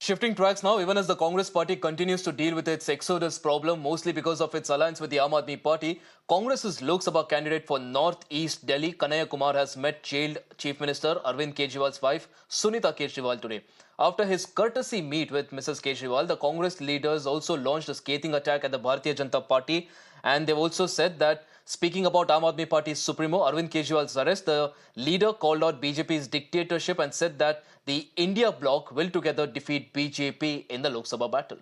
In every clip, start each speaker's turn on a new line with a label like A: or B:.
A: Shifting tracks now, even as the Congress party continues to deal with its exodus problem, mostly because of its alliance with the Aam Aadmi Party, Congress's Lok Sabha candidate for North East Delhi, Kanhaiya Kumar, has met jailed Chief Minister Arvind Kejriwal's wife, Sunita Kejriwal, today. After his courtesy meet with Mrs. Kejriwal, the Congress leaders also launched a scathing attack at the Bharatiya Janata Party, and they've also said that, speaking about Aam Aadmi Party's supremo Arvind Kejriwal's arrest, the leader called out BJP's dictatorship and said that the India bloc will together defeat BJP in the Lok Sabha battle.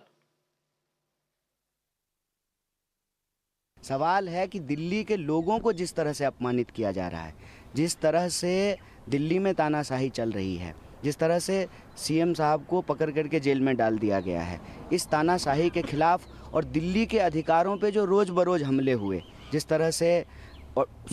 B: सवाल है कि दिल्ली के लोगों को जिस तरह से अपमानित किया जा रहा है, जिस तरह से दिल्ली में तानाशाही चल रही है, जिस तरह से सीएम साहब को पकड़ करके जेल में डाल दिया गया है, इस तानाशाही के खिलाफ और दिल्ली के अधिकारों पे जो रोज़ बरोज़ हमले हुए, जिस तरह से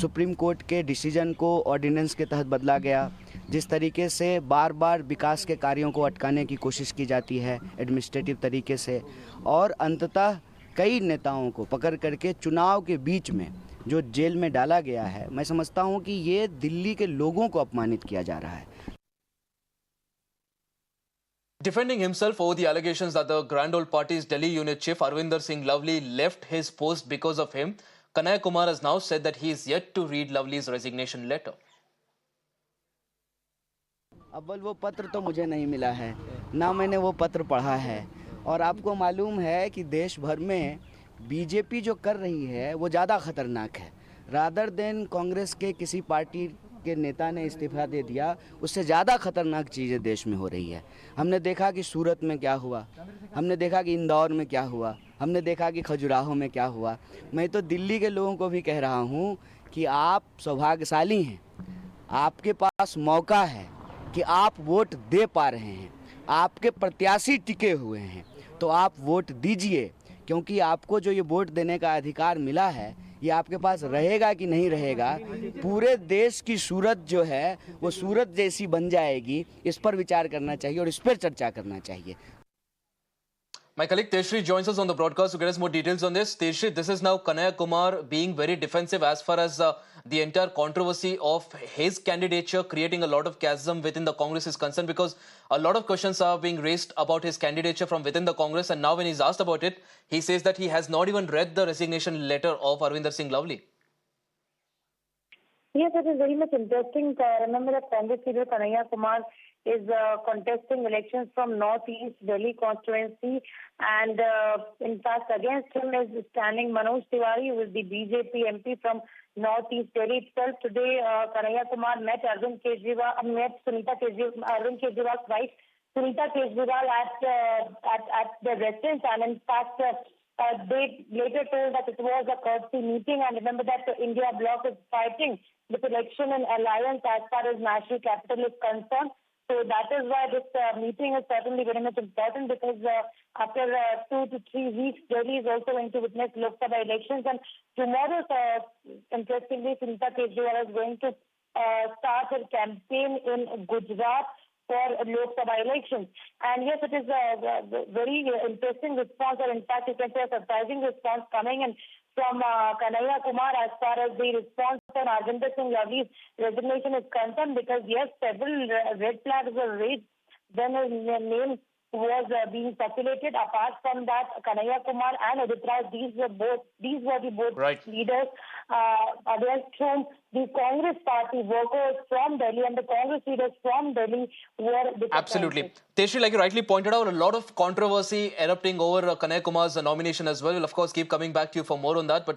B: सुप्रीम कोर्ट के डिसीजन को ऑर्डिनेंस के तहत बदला गया, जिस तरीके से बार बार विकास के कार्यों को अटकाने की कोशिश की जाती है एडमिनिस्ट्रेटिव तरीके से, और अंततः कई नेताओं को पकड़ करके चुनाव के बीच में जो जेल में डाला गया है, मैं समझता हूं कि ये दिल्ली के लोगों को अपमानित किया जा रहा है.
A: Defending himself over the allegations that the Grand Old Party's Delhi unit chief Arvinder Singh Lovely left his post because of him, Kanhaiya Kumar has now said that he is yet to read Lovely's resignation letter.
B: अव्वल वो पत्र तो मुझे नहीं मिला है, ना मैंने वो पत्र पढ़ा है, और आपको मालूम है कि देश भर में बीजेपी जो कर रही है वो ज़्यादा खतरनाक है. रादर देन कांग्रेस के किसी पार्टी के नेता ने इस्तीफा दे दिया, उससे ज़्यादा खतरनाक चीज़ें देश में हो रही है. हमने देखा कि सूरत में क्या हुआ, हमने देखा कि इंदौर में क्या हुआ, हमने देखा कि खजुराहो में क्या हुआ. मैं तो दिल्ली के लोगों को भी कह रहा हूँ कि आप सौभाग्यशाली हैं, आपके पास मौका है कि आप वोट दे पा रहे हैं, आपके प्रत्याशी टिके हुए हैं, तो आप वोट दीजिए, क्योंकि आपको जो ये वोट देने का अधिकार मिला है ये आपके पास रहेगा कि नहीं रहेगा, पूरे देश की सूरत जो है वो सूरत जैसी बन जाएगी. इस पर विचार करना चाहिए और इस पर चर्चा करना चाहिए.
A: My colleague Tejshri joins us on the broadcast to get us more details on this. Tejshri, this is now Kanhaiya Kumar being very defensive as far as the entire controversy of his candidature, creating a lot of chasm within the Congress is concerned, because a lot of questions are being raised about his candidature from within the Congress, and now when he's asked about it, he says that he has not even read the resignation letter of Arvinder Singh Lovely.
C: Yes, it is very much interesting. Remember that Congress leader Kanhaiya Kumar is contesting elections from Northeast Delhi constituency, and in fact against him is standing Manoj Tiwari, who is the BJP MP from Northeast Delhi itself. Today, Kanhaiya Kumar met Arvind Arvind Kejriwal's wife, Sunita Kejriwal, at the residence, and in fact. They later told that it was a courtesy meeting, and remember that the India bloc is fighting this election and alliance as far as national capital is concerned. So that is why this meeting is certainly very much important, because after 2 to 3 weeks, Delhi is also going to witness Lok Sabha elections, and tomorrow, interestingly, Sunita Kejriwal is going to start her campaign in Gujarat for Lok Sabha elections. And yes, it is a very interesting response, or in fact, you can say a surprising response coming in from Kanhaiya Kumar as far as the response on Arvinder Singh Lovely's resignation is concerned, because yes, several red flags were raised when his name was being circulated. Apart from that, Kanhaiya Kumar and Udit Rai, these were the both
A: Right.
C: leaders against whom the Congress party workers from Delhi and the Congress leaders from Delhi were disappointed.
A: Absolutely. Tejshri, like you rightly pointed out, a lot of controversy erupting over Kanhaiya Kumar's nomination as well. We'll of course keep coming back to you for more on that. But